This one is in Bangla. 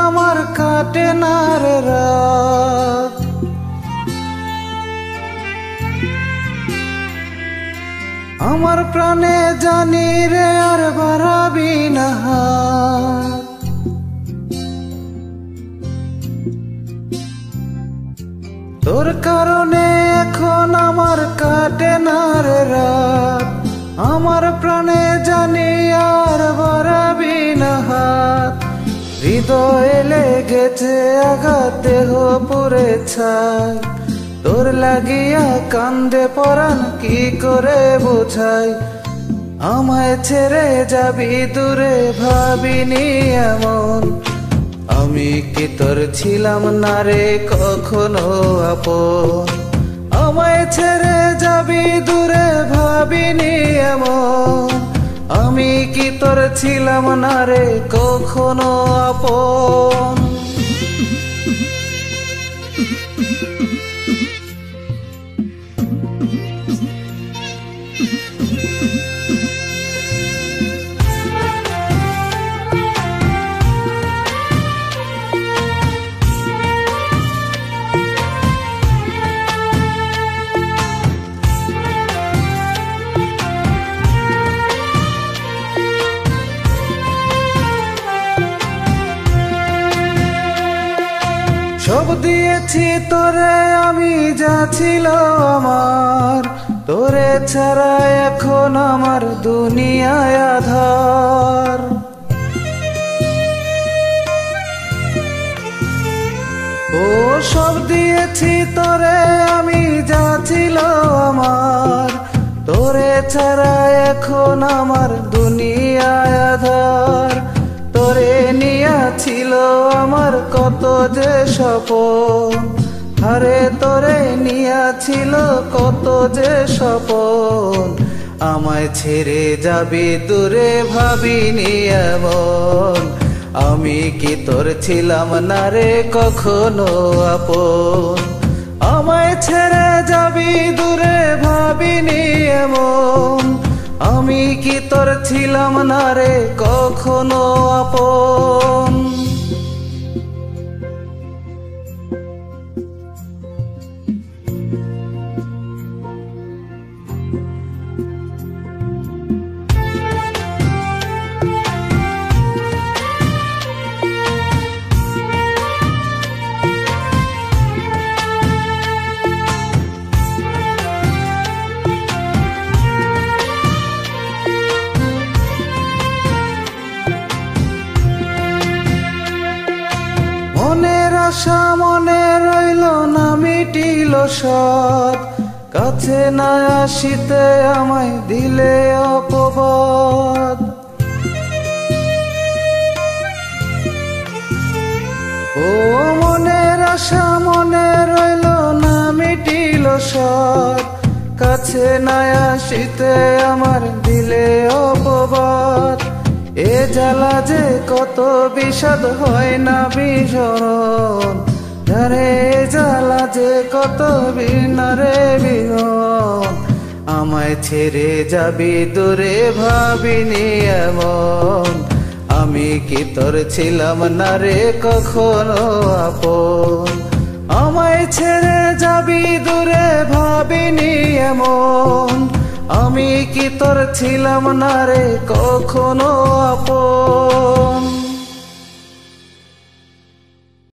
আমার কাটে না রে রাত। আমার প্রাণে জানি রে আর বাড়াবি না হাত। তোর কারণে এখন আমার কাটে না রে রাত। আমার প্রাণে জানি আর বাড়াবি না হাত। হৃদয়ে লেগেছে আঘাত, দেহ পুড়ে ছাই। তোর লাগিয়া কান্দে পরাণ, কি করে বোঝাই। আমায় ছেড়ে যাবি দূরে, ভাবিনি এমন। আমি কি তোর ছিলাম না রে কখনো আপন। আমায় ছেড়ে যাবি দূরে, ভাবিনি এমন। আমি কি তোর ছিলাম না রে কখনো আপন। সব দিয়েছি তোরে আমি, যা ছিল আমার। তোরে ছাড়া এখন আমার দুনিয়ায় আধার। ও সব দিয়েছি তোরে আমি, যা ছিল আমার। তোরে ছাড়া এখন আমার দুনিয়ায় আধার। তোরে নিয়া ছিল আমার কত যে স্বপ্ন। আরে তোরে নিয়া ছিল কত যে স্বপ্ন। আমায় ছেড়ে যাবি দূরে, ভাবিনি এমন। আমি কি তোর ছিলাম না রে কখনো আপন। আমায় ছেড়ে যাবি দূরে, ভাবিনি এমন। আমি কি তোর ছিলাম না রে কখনো আপন। মনের আশা মনে রইল না, মিটিল সাধ। কাছে না আসিতে আমায় দিলে অপবাদ। ও মনের আশা মনে রইল না, মিটিল সাধ। কাছে না আসিতে আমার দিলে অপবাদ। এ জ্বালা যে কত বিষাদ হয় না বিঝরণ। রে জ্বালা যে কত বিনারে বিহন। আমায় ছেড়ে যাবি দূরে, ভাবিনি এমন। আমি কি তোর ছিলাম না রে কখনো আপন। আমায় ছেড়ে যাবি দূরে, ভাবিনি এমন। আমি কি তোর ছিলাম না রে কখনো আপন।